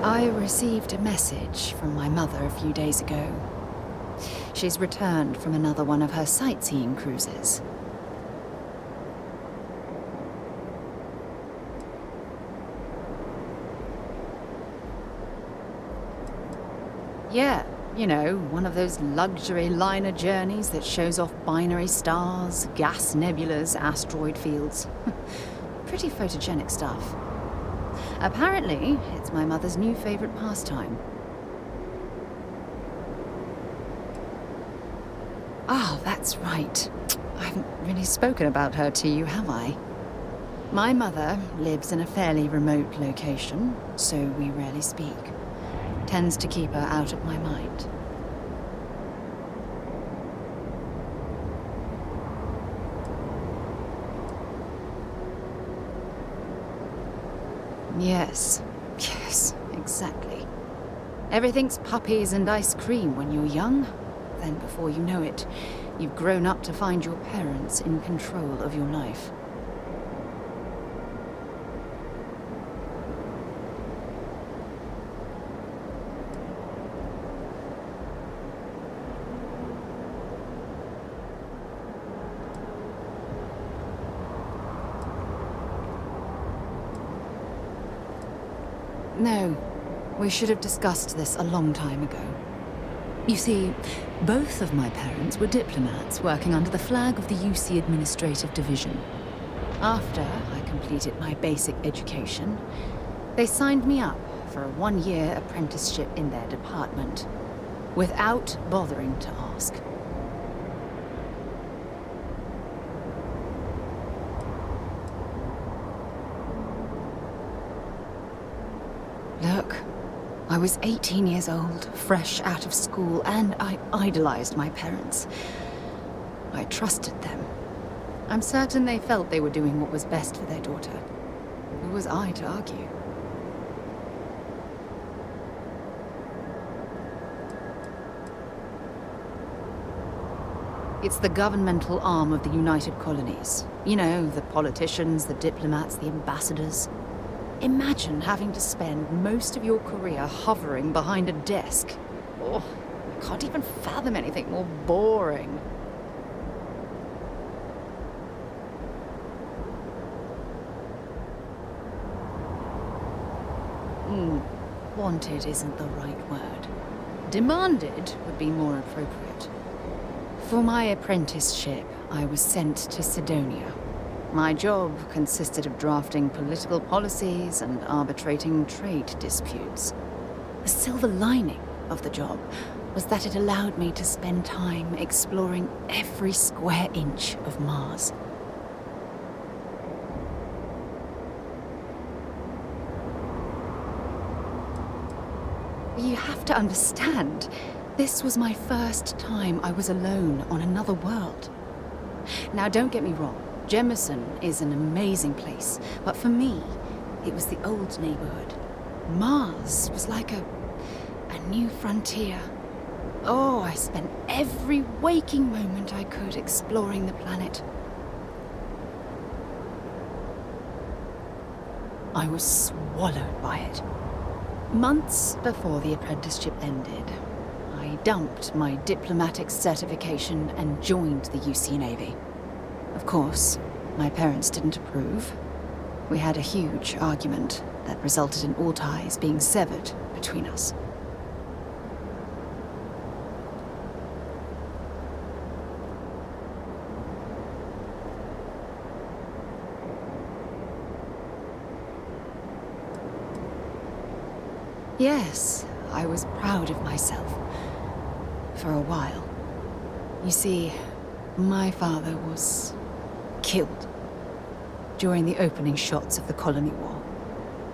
I received a message from my mother a few days ago. She's returned from another one of her sightseeing cruises. Yeah, you know, one of those luxury liner journeys that shows off binary stars, gas nebulas, asteroid fields. Pretty photogenic stuff. Apparently, it's my mother's new favorite pastime. Oh, that's right. I haven't really spoken about her to you, have I? My mother lives in a fairly remote location, so we rarely speak. Tends to keep her out of my mind. Yes, exactly. Everything's puppies and ice cream when you're young. Then before you know it, you've grown up to find your parents in control of your life. No, we should have discussed this a long time ago. You see, both of my parents were diplomats working under the flag of the UC Administrative Division. After I completed my basic education, they signed me up for a one-year apprenticeship in their department, without bothering to ask. Look, I was 18 years old, fresh out of school, and I idolized my parents. I trusted them. I'm certain they felt they were doing what was best for their daughter. Who was I to argue? It's the governmental arm of the United Colonies. You know, the politicians, the diplomats, the ambassadors. Imagine having to spend most of your career hovering behind a desk. Oh, I can't even fathom anything more boring. Wanted isn't the right word. Demanded would be more appropriate. For my apprenticeship, I was sent to Sidonia. My job consisted of drafting political policies and arbitrating trade disputes. The silver lining of the job was that it allowed me to spend time exploring every square inch of Mars. You have to understand, this was my first time I was alone on another world. Now, don't get me wrong. Jemison is an amazing place, but for me, it was the old neighborhood. Mars was like a new frontier. Oh, I spent every waking moment I could exploring the planet. I was swallowed by it. Months before the apprenticeship ended, I dumped my diplomatic certification and joined the UC Navy. Of course, my parents didn't approve. We had a huge argument that resulted in all ties being severed between us. Yes, I was proud of myself. For a while. You see, my father was killed during the opening shots of the Colony War.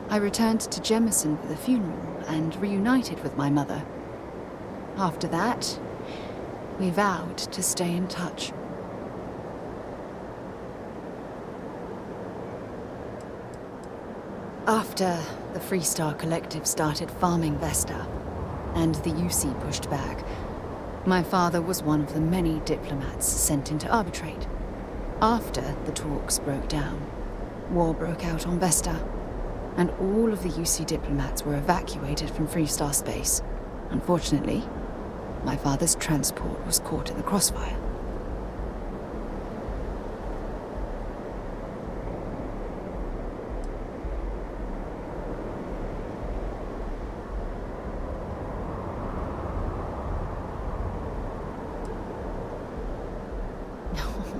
I returned to Jemison for the funeral and reunited with my mother. After that, we vowed to stay in touch. After the Freestar Collective started farming Vesta, and the UC pushed back, my father was one of the many diplomats sent in to arbitrate. After the talks broke down, war broke out on Vesta. and all of the UC diplomats were evacuated from Freestar Space. Unfortunately, my father's transport was caught in the crossfire.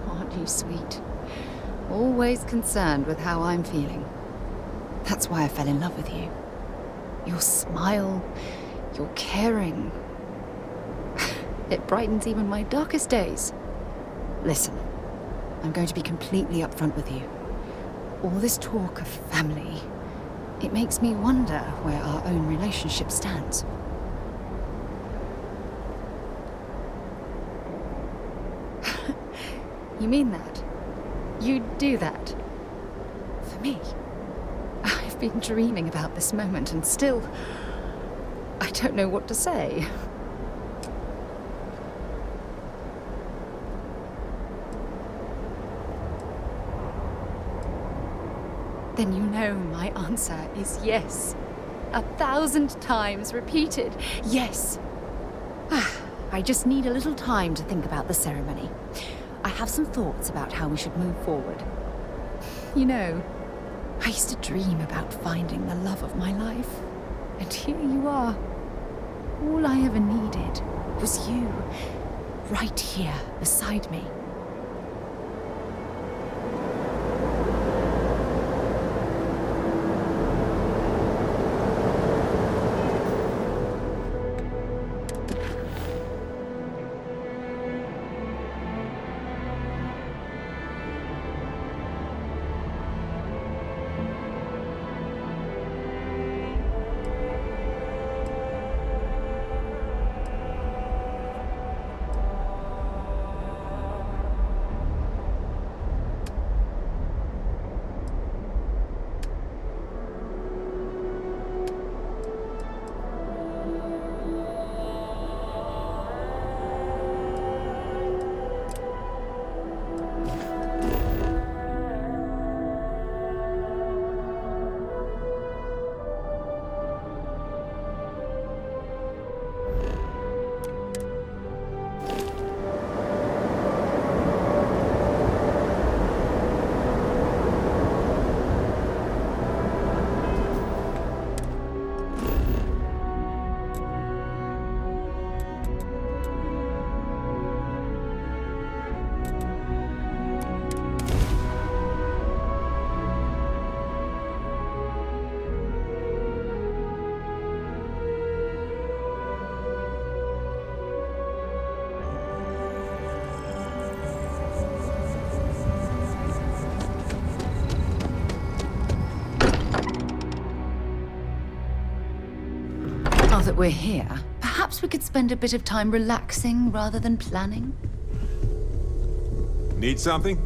Aren't you sweet? Always concerned with how I'm feeling. That's why I fell in love with you. Your smile, your caring. It brightens even my darkest days. Listen, I'm going to be completely upfront with you. All this talk of family, it makes me wonder where our own relationship stands. You mean that? You'd do that? For me? I've been dreaming about this moment and still... I don't know what to say. Then you know my answer is yes. 1,000 times repeated, yes. I just need a little time to think about the ceremony. I have some thoughts about how we should move forward. You know, I used to dream about finding the love of my life. And here you are. All I ever needed was you, right here beside me. Now that we're here, perhaps we could spend a bit of time relaxing rather than planning? Need something?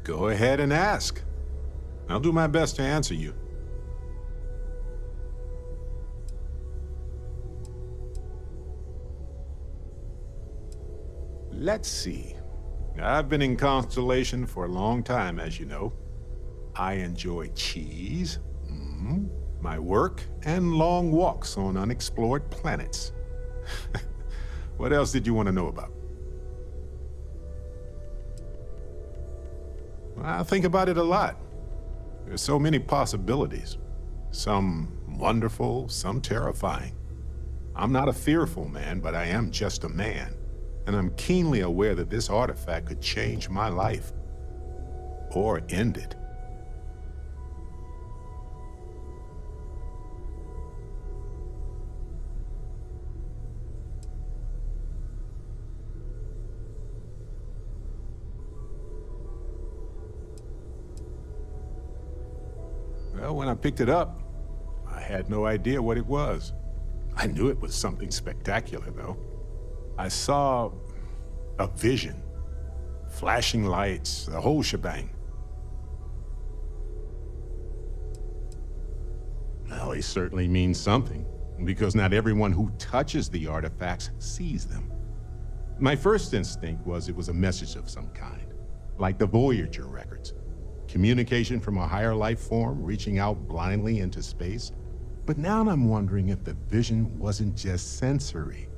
Go ahead and ask. I'll do my best to answer you. Let's see. I've been in Constellation for a long time, as you know. I enjoy cheese, my work, and long walks on unexplored planets. What else did you want to know about? I think about it a lot. There's so many possibilities. Some wonderful, some terrifying. I'm not a fearful man, but I am just a man. And I'm keenly aware that this artifact could change my life. Or end it. Well, when I picked it up, I had no idea what it was. I knew it was something spectacular, though. I saw a vision, flashing lights, the whole shebang. voice certainly means something, because not everyone who touches the artifacts sees them. My first instinct was it was a message of some kind, like the Voyager records. Communication from a higher life form reaching out blindly into space. But now I'm wondering if the vision wasn't just sensory.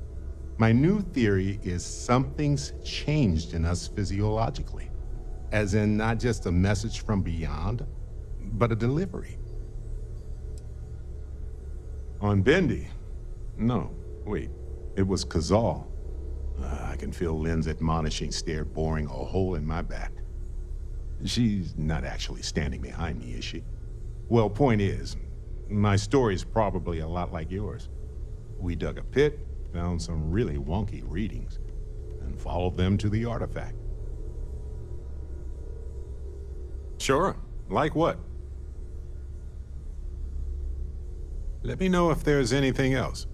My new theory is something's changed in us physiologically, as in not just a message from beyond, but a delivery. On Bendy? No, wait, it was Kazal. I can feel Lynn's admonishing stare boring a hole in my back. She's not actually standing behind me, is she? Well, point is, my story's probably a lot like yours. We dug a pit, found some really wonky readings, and followed them to the artifact. Sure, like what? Let me know if there's anything else.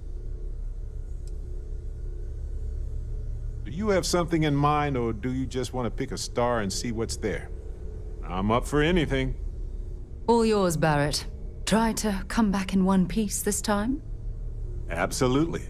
Do you have something in mind, or do you just want to pick a star and see what's there? I'm up for anything. All yours, Barrett. Try to come back in one piece this time? Absolutely.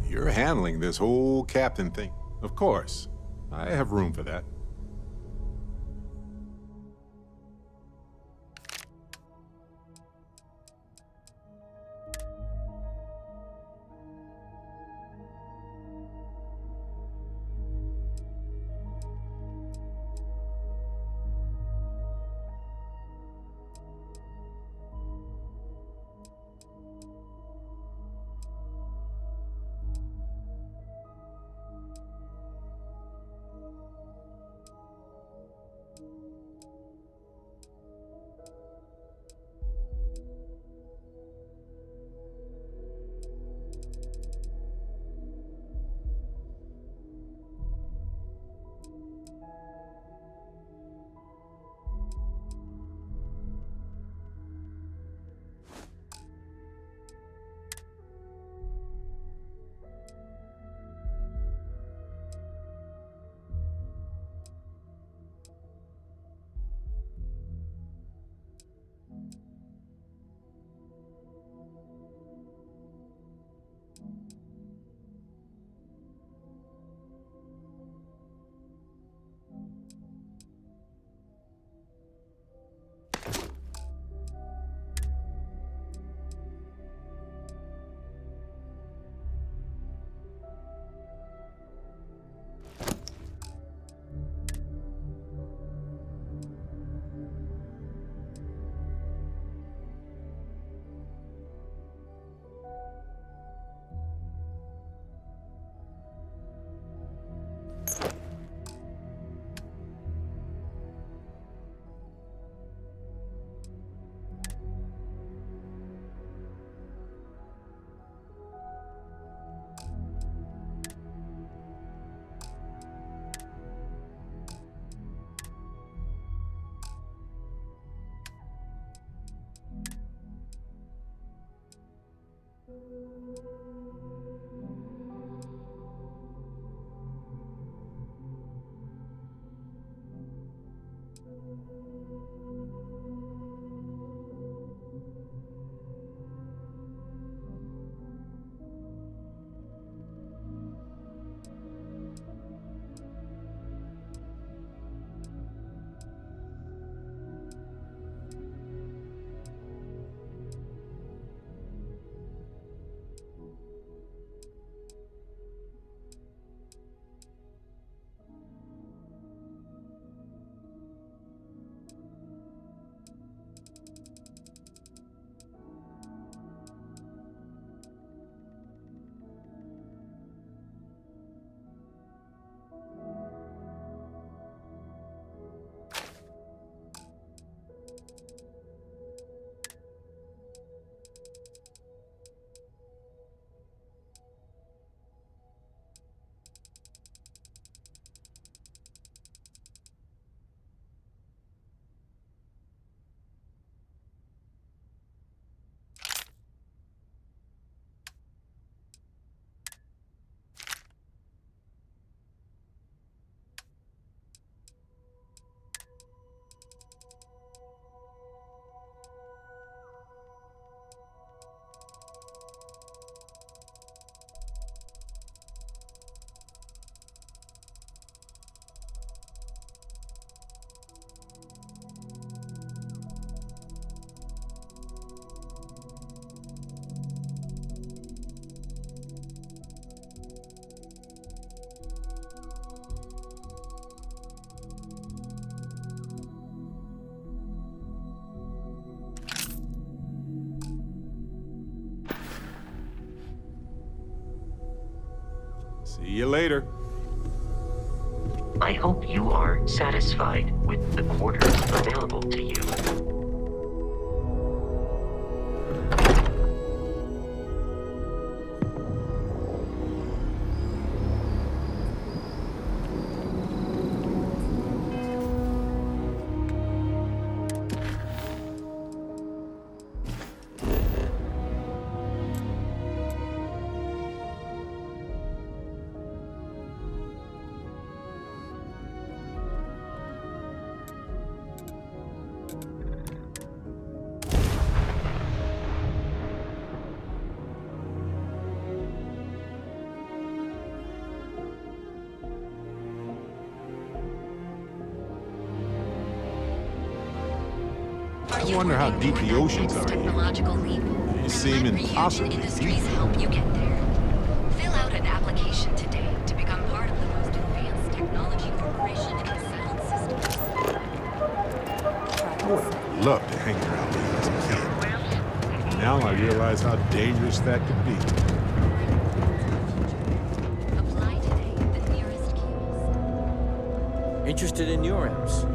You're handling this whole captain thing. Of course. I have room for that. See you later. I hope you are satisfied with the quarters available to you. I wonder how deep the oceans are here. They seem impossibly deep. Help you get there. Fill out an application today to become part of the most advanced technology corporation in sound systems. I would have loved to hang around here as a kid. Now I realize how dangerous that could be. Apply today at the nearest kiosk. Interested in your house?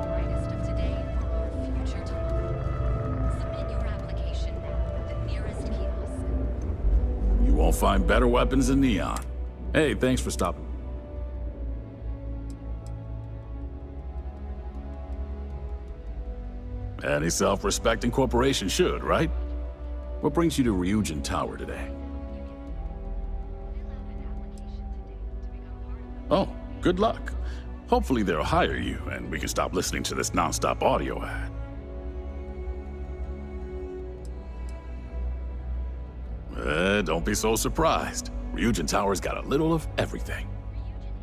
Brightest of today for our future tomorrow. Submit your application now at the nearest kiosk. You won't find better weapons than Neon. Hey, thanks for stopping. Any self-respecting corporation should, right? What brings you to Ryujin Tower today? Oh, good luck. Hopefully they'll hire you, and we can stop listening to this non-stop audio ad. Don't be so surprised. Ryujin Tower's got a little of everything.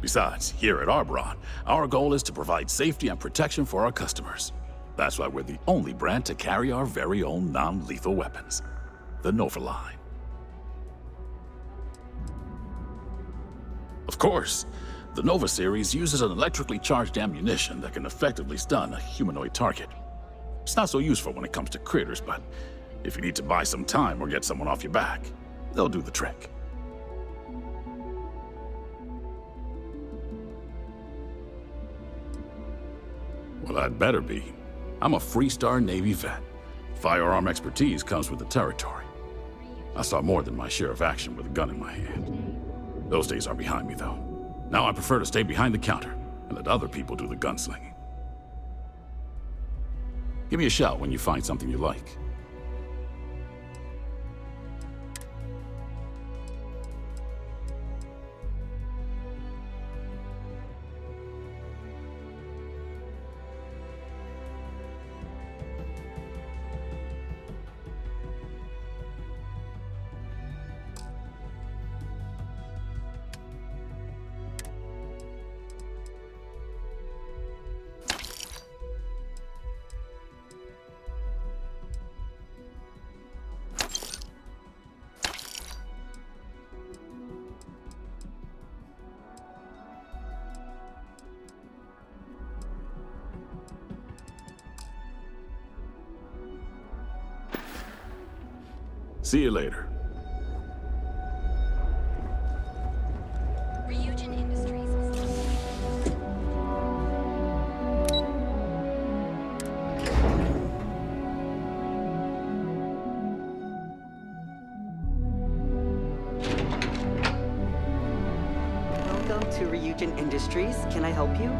Besides, here at Arbron, our goal is to provide safety and protection for our customers. That's why we're the only brand to carry our very own non-lethal weapons, the Nova line. Of course, the Nova series uses an electrically charged ammunition that can effectively stun a humanoid target. It's not so useful when it comes to critters, but if you need to buy some time or get someone off your back, they'll do the trick. Well, I'd better be. I'm a Freestar Navy vet. Firearm expertise comes with the territory. I saw more than my share of action with a gun in my hand. Those days are behind me, though. Now I prefer to stay behind the counter and let other people do the gunslinging. Give me a shout when you find something you like. See you later. Ryujin Industries. Welcome to Ryujin Industries. Can I help you?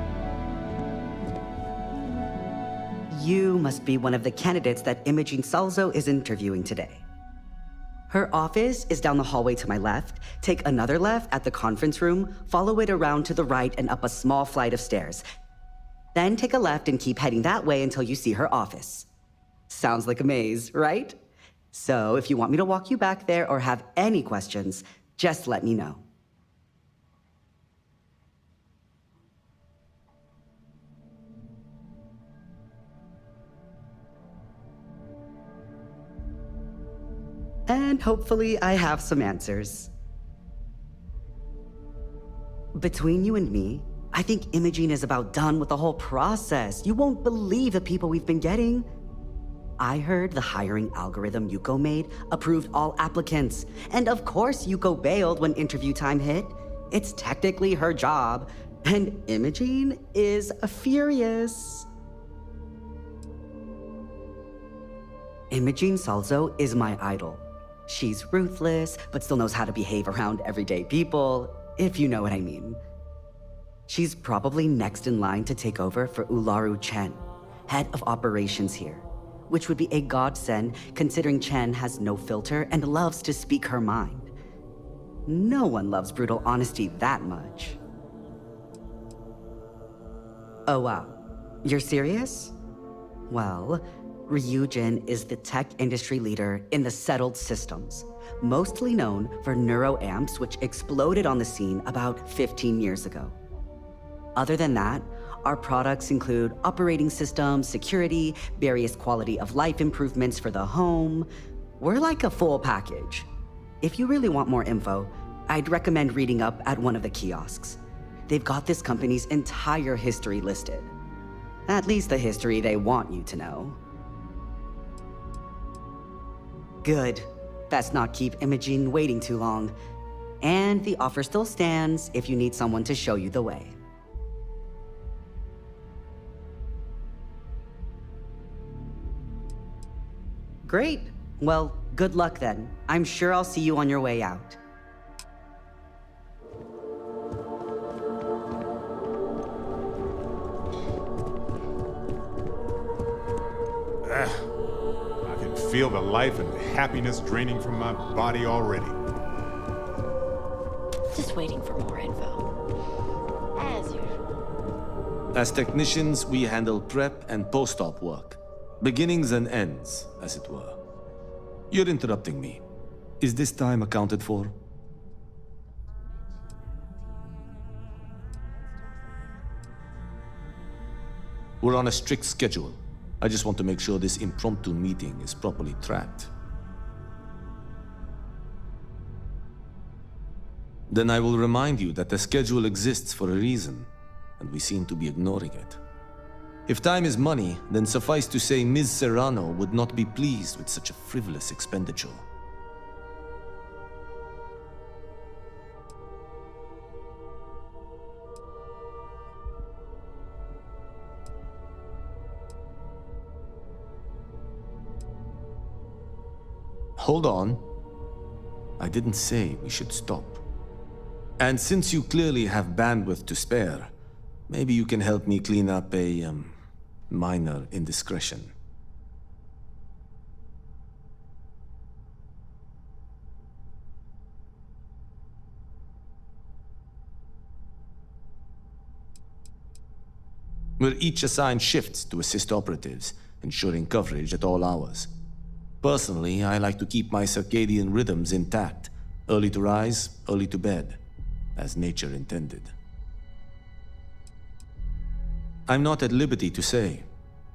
You must be one of the candidates that Imogene Salzo is interviewing today. Her office is down the hallway to my left. Take another left at the conference room, follow it around to the right and up a small flight of stairs. Then take a left and keep heading that way until you see her office. Sounds like a maze, right? So if you want me to walk you back there or have any questions, just let me know. And hopefully I have some answers. Between you and me, I think Imogene is about done with the whole process. You won't believe the people we've been getting. I heard the hiring algorithm Yuko made approved all applicants. And of course Yuko bailed when interview time hit. It's technically her job. And Imogene is furious. Imogene Salzo is my idol. She's ruthless, but still knows how to behave around everyday people, if you know what I mean. She's probably next in line to take over for Ularu Chen, head of operations here, which would be a godsend considering Chen has no filter and loves to speak her mind. No one loves brutal honesty that much. Oh wow, you're serious? Well, Ryujin is the tech industry leader in the settled systems, mostly known for neuroamps which exploded on the scene about 15 years ago. Other than that, our products include operating systems, security, various quality of life improvements for the home. We're like a full package. If you really want more info, I'd recommend reading up at one of the kiosks. They've got this company's entire history listed. At least the history they want you to know. Good. Best not keep Imogene waiting too long. And the offer still stands if you need someone to show you the way. Great. Well, good luck then. I'm sure I'll see you on your way out. I can feel the life and happiness draining from my body already. Just waiting for more info. As usual. As technicians, we handle prep and post-op work. Beginnings and ends, as it were. You're interrupting me. Is this time accounted for? We're on a strict schedule. I just want to make sure this impromptu meeting is properly tracked. Then I will remind you that the schedule exists for a reason, and we seem to be ignoring it. If time is money, then suffice to say Ms. Serrano would not be pleased with such a frivolous expenditure. Hold on. I didn't say we should stop. And since you clearly have bandwidth to spare, maybe you can help me clean up a, minor indiscretion. We're each assigned shifts to assist operatives, ensuring coverage at all hours. Personally, I like to keep my circadian rhythms intact. Early to rise, early to bed, as nature intended. I'm not at liberty to say.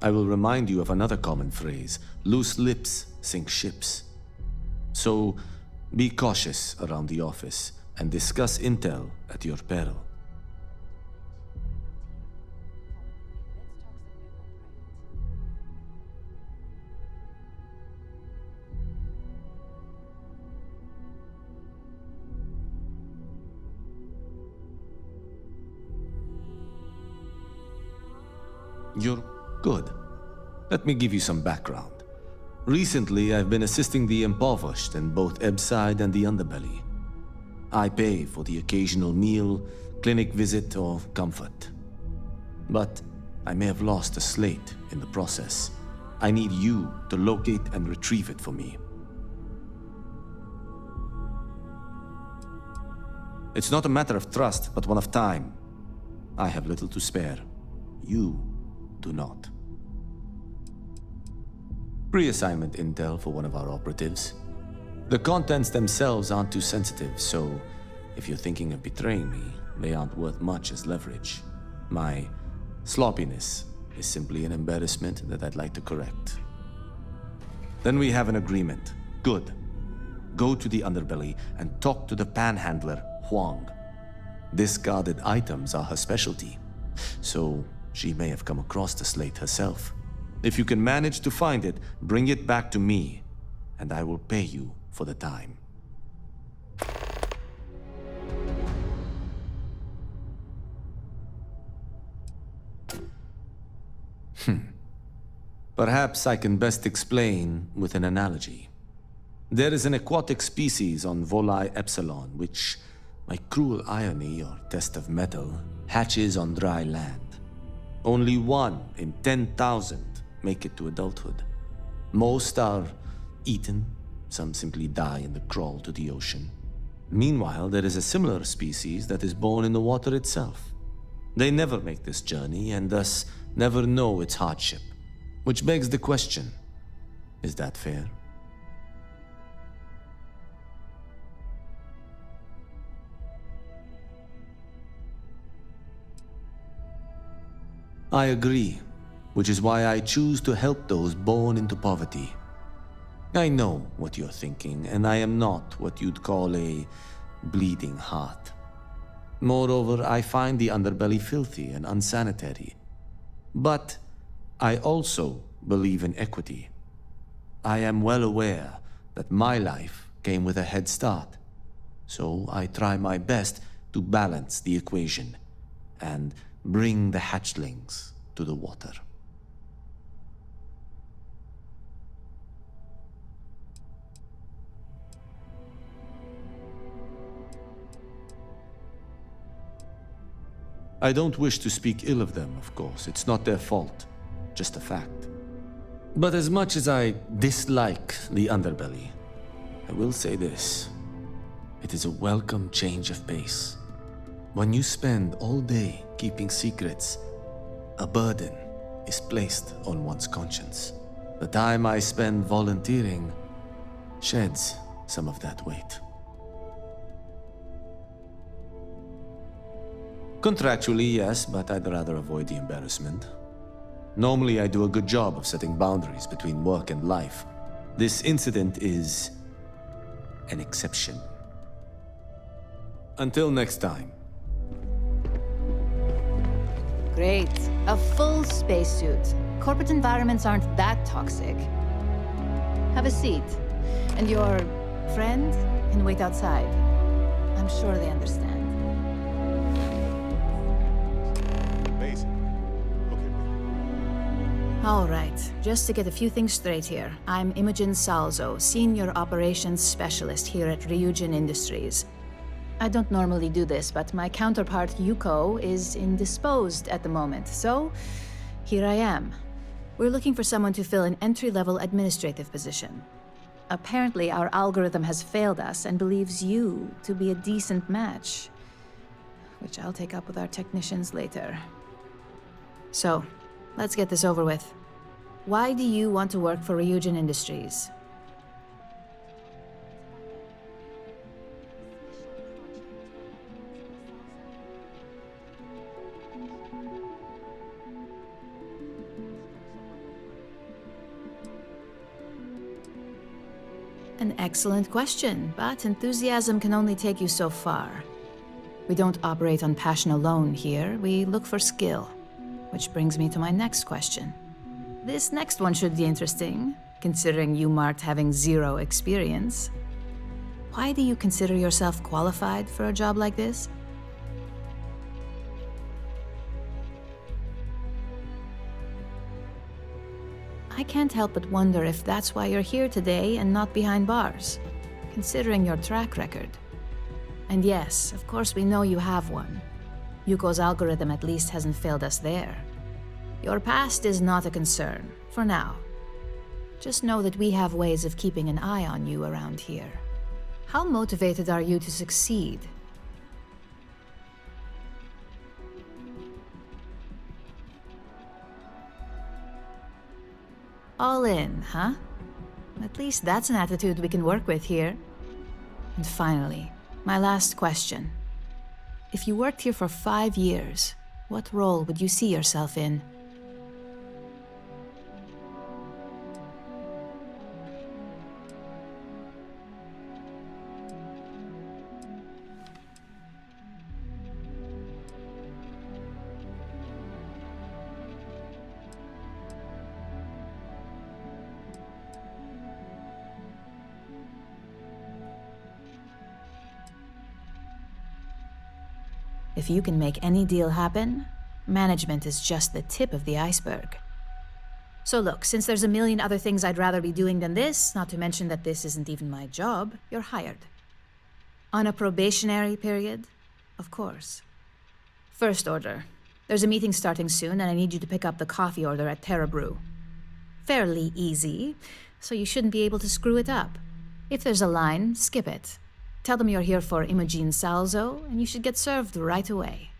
I will remind you of another common phrase: loose lips sink ships. So, be cautious around the office and discuss intel at your peril. You're good. Let me give you some background. Recently, I've been assisting the impoverished in both Ebbside and the Underbelly. I pay for the occasional meal, clinic visit, or comfort. But I may have lost a slate in the process. I need you to locate and retrieve it for me. It's not a matter of trust, but one of time. I have little to spare. You do not. Pre-assignment intel for one of our operatives. The contents themselves aren't too sensitive, so if you're thinking of betraying me, they aren't worth much as leverage. My sloppiness is simply an embarrassment that I'd like to correct. Then we have an agreement. Good. Go to the Underbelly and talk to the panhandler, Huang. Discarded items are her specialty, so she may have come across the slate herself. If you can manage to find it, bring it back to me, and I will pay you for the time. Perhaps I can best explain with an analogy. There is an aquatic species on Voli Epsilon, which, by cruel irony or test of metal, hatches on dry land. Only 1 in 10,000 make it to adulthood. Most are eaten, some simply die in the crawl to the ocean. Meanwhile, there is a similar species that is born in the water itself. They never make this journey and thus never know its hardship. Which begs the question, is that fair? I agree, which is why I choose to help those born into poverty. I know what you're thinking, and I am not what you'd call a bleeding heart. Moreover, I find the underbelly filthy and unsanitary. But I also believe in equity. I am well aware that my life came with a head start, so I try my best to balance the equation and bring the hatchlings to the water. I don't wish to speak ill of them, of course. It's not their fault, just a fact. But as much as I dislike the underbelly, I will say this. It is a welcome change of pace. When you spend all day keeping secrets, a burden is placed on one's conscience. The time I spend volunteering sheds some of that weight. Contractually, yes, but I'd rather avoid the embarrassment. Normally, I do a good job of setting boundaries between work and life. This incident is an exception. Until next time. Great. A full spacesuit. Corporate environments aren't that toxic. Have a seat. And your friend can wait outside. I'm sure they understand. All right, just to get a few things straight here. I'm Imogen Salzo, Senior Operations Specialist here at Ryujin Industries. I don't normally do this, but my counterpart Yuko is indisposed at the moment, so here I am. We're looking for someone to fill an entry-level administrative position. Apparently, our algorithm has failed us and believes you to be a decent match, which I'll take up with our technicians later. So, let's get this over with. Why do you want to work for Ryujin Industries? An excellent question, but enthusiasm can only take you so far. We don't operate on passion alone here, we look for skill. Which brings me to my next question. This next one should be interesting, considering you marked having 0 experience. Why do you consider yourself qualified for a job like this? I can't help but wonder if that's why you're here today and not behind bars, considering your track record. And yes, of course we know you have one. Yuko's algorithm at least hasn't failed us there. Your past is not a concern, for now. Just know that we have ways of keeping an eye on you around here. How motivated are you to succeed? All in, huh? At least that's an attitude we can work with here. And finally, my last question. If you worked here for 5 years, what role would you see yourself in? If you can make any deal happen, management is just the tip of the iceberg. So look, since there's a million other things I'd rather be doing than this, not to mention that this isn't even my job, you're hired. On a probationary period, of course. First order. There's a meeting starting soon, and I need you to pick up the coffee order at Terra Brew. Fairly easy, so you shouldn't be able to screw it up. If there's a line, skip it. Tell them you're here for Imogen Salzo, and you should get served right away.